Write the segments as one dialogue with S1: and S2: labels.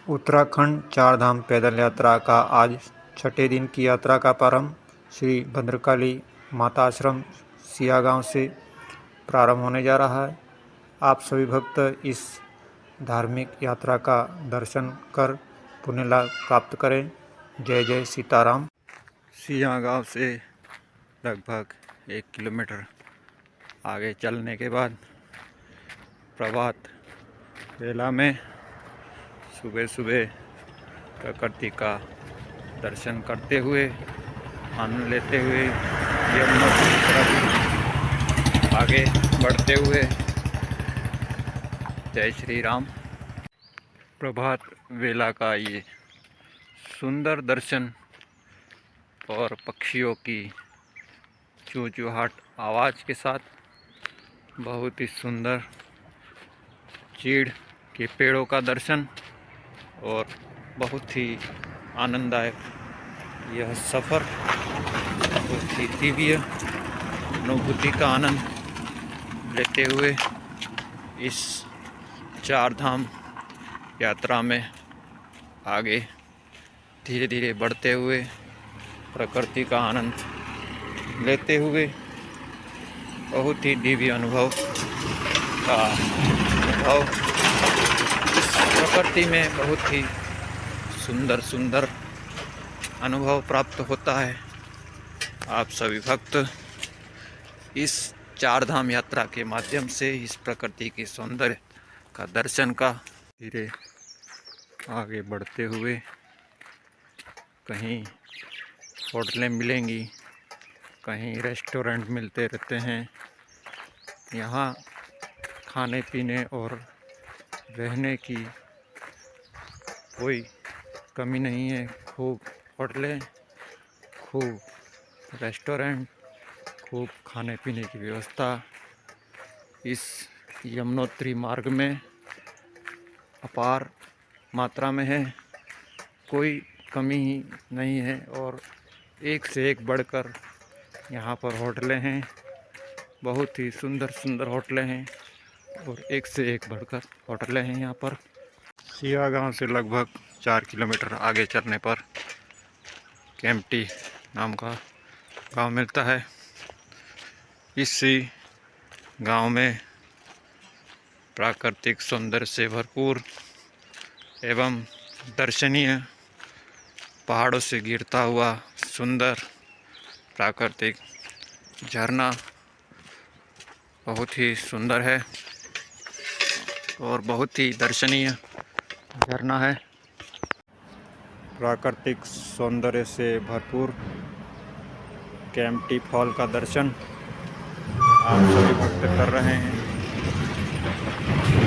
S1: उत्तराखंड चारधाम पैदल यात्रा का आज छठे दिन की यात्रा का प्रारंभ श्री भद्रकाली माता आश्रम सिया गांव से प्रारंभ होने जा रहा है। आप सभी भक्त इस धार्मिक यात्रा का दर्शन कर पुण्य लाभ प्राप्त करें। जय जय सीताराम। सिया गांव से लगभग 1 किलोमीटर आगे चलने के बाद प्रभात बेला में सुबह सुबह प्रकृति का दर्शन करते हुए आनंद लेते हुए यमुनोत्री की तरफ आगे बढ़ते हुए जय श्री राम। प्रभात वेला का ये सुंदर दर्शन और पक्षियों की चूचूहाट आवाज़ के साथ बहुत ही सुंदर चीड़ के पेड़ों का दर्शन और बहुत ही आनंददायक यह सफ़र बहुत ही दिव्य अनुभूति का आनंद लेते हुए इस चार धाम यात्रा में आगे धीरे धीरे बढ़ते हुए प्रकृति का आनंद लेते हुए बहुत ही दिव्य अनुभव इस प्रकृति में बहुत ही सुंदर सुंदर अनुभव प्राप्त होता है। आप सभी भक्त इस चार धाम यात्रा के माध्यम से इस प्रकृति के सौंदर्य का दर्शन का धीरे आगे बढ़ते हुए कहीं होटलें मिलेंगी, कहीं रेस्टोरेंट मिलते रहते हैं। यहाँ खाने पीने और रहने की कोई कमी नहीं है। खूब होटलें, खूब रेस्टोरेंट, खूब खाने पीने की व्यवस्था इस यमुनोत्री मार्ग में अपार मात्रा में है। कोई कमी ही नहीं है और एक से एक बढ़कर यहाँ पर होटलें हैं। बहुत ही सुंदर सुंदर होटलें हैं और एक से एक बढ़कर होटलें हैं यहाँ पर। सिया गांव से लगभग 4 किलोमीटर आगे चलने पर केम्प्टी नाम का गांव मिलता है। इसी गांव में प्राकृतिक सौंदर्य से भरपूर एवं दर्शनीय पहाड़ों से गिरता हुआ सुंदर प्राकृतिक झरना बहुत ही सुंदर है और बहुत ही दर्शनीय झरना है। प्राकृतिक सौंदर्य से भरपूर केम्प्टी फॉल का दर्शन आप सभी भक्त कर रहे हैं।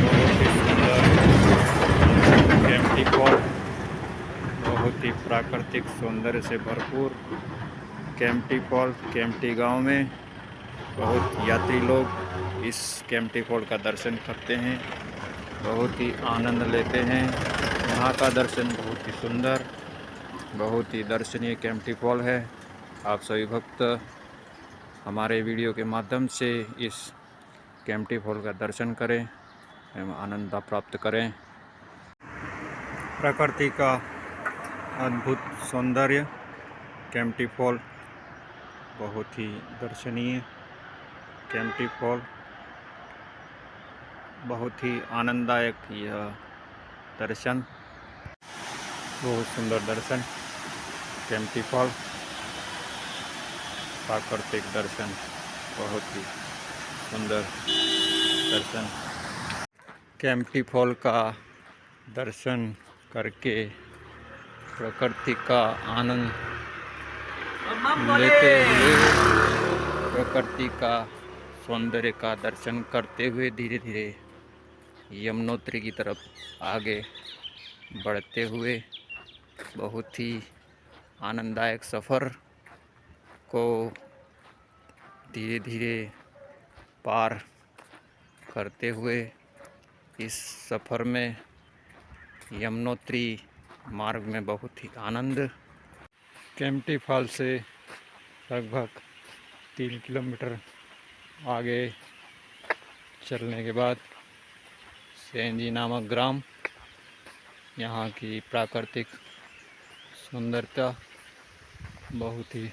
S1: बहुत ही सुंदर केम्प्टी फॉल, बहुत ही प्राकृतिक सौंदर्य से भरपूर केम्प्टी फॉल। केम्प्टी गांव में बहुत यात्री लोग इस केम्प्टी फॉल का दर्शन करते हैं, बहुत ही आनंद लेते हैं। यहाँ का दर्शन बहुत ही सुंदर, बहुत ही दर्शनीय केम्प्टी फॉल है। आप सभी भक्त हमारे वीडियो के माध्यम से इस केम्प्टी फॉल का दर्शन करें एवं आनंद प्राप्त करें। प्रकृति का अद्भुत सौंदर्य केम्प्टी फॉल, बहुत ही दर्शनीय केम्प्टी फॉल, बहुत ही आनंददायक यह दर्शन, बहुत सुंदर दर्शन केम्प्टी फॉल, प्राकृतिक दर्शन, बहुत ही सुंदर दर्शन। केम्प्टी फॉल का दर्शन करके प्रकृति का आनंद लेते हुए, प्रकृति का सौंदर्य का दर्शन करते हुए धीरे धीरे यमुनोत्री की तरफ आगे बढ़ते हुए बहुत ही आनंददायक सफ़र को धीरे धीरे पार करते हुए इस सफ़र में यमुनोत्री मार्ग में बहुत ही आनंद। केम्प्टी फॉल से लगभग 3 किलोमीटर आगे चलने के बाद सेंजी नामक ग्राम यहाँ की प्राकृतिक सुंदरता बहुत ही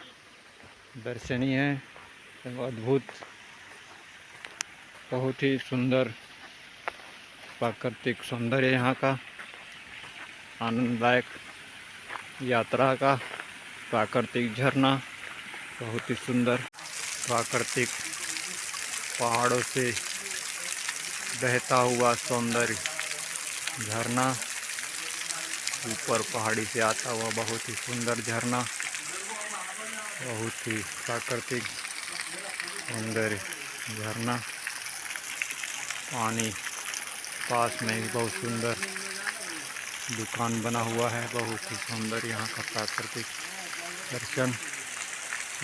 S1: दर्शनीय है एवं अद्भुत, बहुत ही सुंदर प्राकृतिक सौंदर्य यहाँ का, आनंददायक यात्रा का प्राकृतिक झरना, बहुत ही सुंदर प्राकृतिक पहाड़ों से बहता हुआ सौंदर्य झरना, ऊपर पहाड़ी से आता हुआ बहुत ही सुंदर झरना, बहुत ही प्राकृतिक सौंदर्य झरना, पानी पास में ही बहुत सुंदर दुकान बना हुआ है, बहुत ही सुंदर यहाँ का प्राकृतिक दर्शन,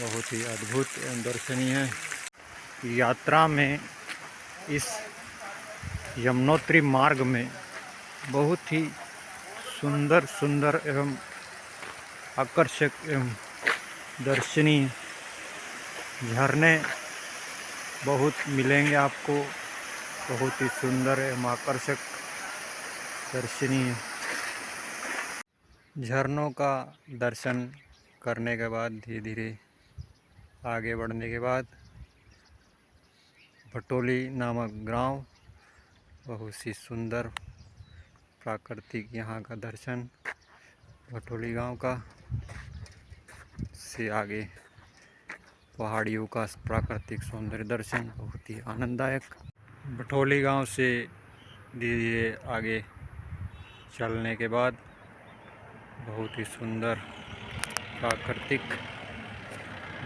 S1: बहुत ही अद्भुत एवं दर्शनीय है। यात्रा में इस यमुनोत्री मार्ग में बहुत ही सुंदर सुंदर एवं आकर्षक एवं दर्शनीय झरने बहुत मिलेंगे आपको, बहुत ही सुंदर एवं आकर्षक दर्शनीय झरनों का दर्शन करने के बाद धीरे धीरे आगे बढ़ने के बाद भटोली नामक गांव, बहुत ही सुंदर प्राकृतिक यहाँ का दर्शन, भटोली गांव का, से आगे पहाड़ियों का प्राकृतिक सौंदर्य दर्शन, बहुत ही आनंददायक। भटोली गांव से धीरे धीरे आगे चलने के बाद बहुत ही सुंदर प्राकृतिक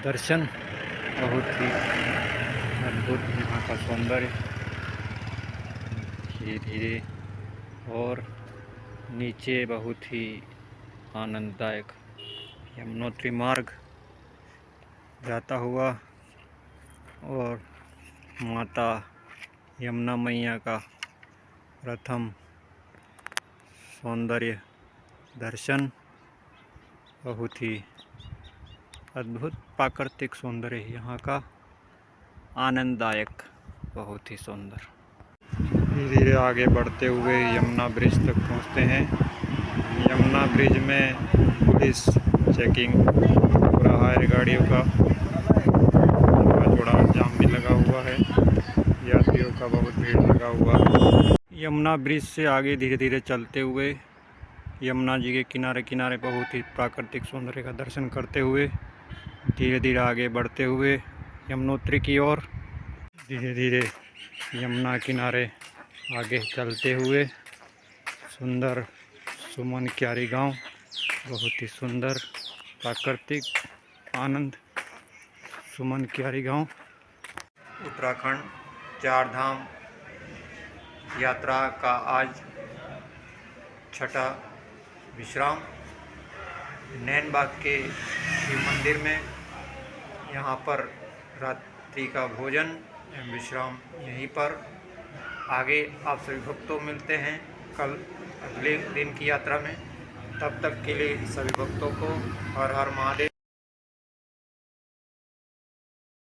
S1: दर्शन, बहुत ही अद्भुत यहाँ का सौंदर्य, धीरे धीरे और नीचे बहुत ही आनंददायक यमुनोत्री मार्ग जाता हुआ और माता यमुना मैया का प्रथम सौंदर्य दर्शन, बहुत ही अद्भुत प्राकृतिक सौंदर्य यहाँ का, आनंददायक, बहुत ही सुंदर। धीरे धीरे आगे बढ़ते हुए यमुना ब्रिज तक पहुँचते हैं। यमुना ब्रिज में पुलिस चेकिंग हो रहा है गाड़ियों का, थोड़ा जाम भी लगा हुआ है, यात्रियों का बहुत भीड़ लगा हुआ है। यमुना ब्रिज से आगे धीरे धीरे चलते हुए यमुना जी के किनारे किनारे बहुत ही प्राकृतिक सौंदर्य का दर्शन करते हुए धीरे धीरे आगे बढ़ते हुए यमुनोत्री की ओर, धीरे धीरे यमुना किनारे आगे चलते हुए सुंदर सुमन क्यारी गांव, बहुत ही सुंदर प्राकृतिक आनंद सुमन क्यारी गांव। उत्तराखंड चार धाम यात्रा का आज छठा विश्राम नैनबाग के शिव मंदिर में। यहाँ पर रात्रि का भोजन एवं विश्राम यहीं पर। आगे आप सभी भक्तों मिलते हैं कल अगले दिन की यात्रा में। तब तक के लिए सभी भक्तों को हर हर महादेव।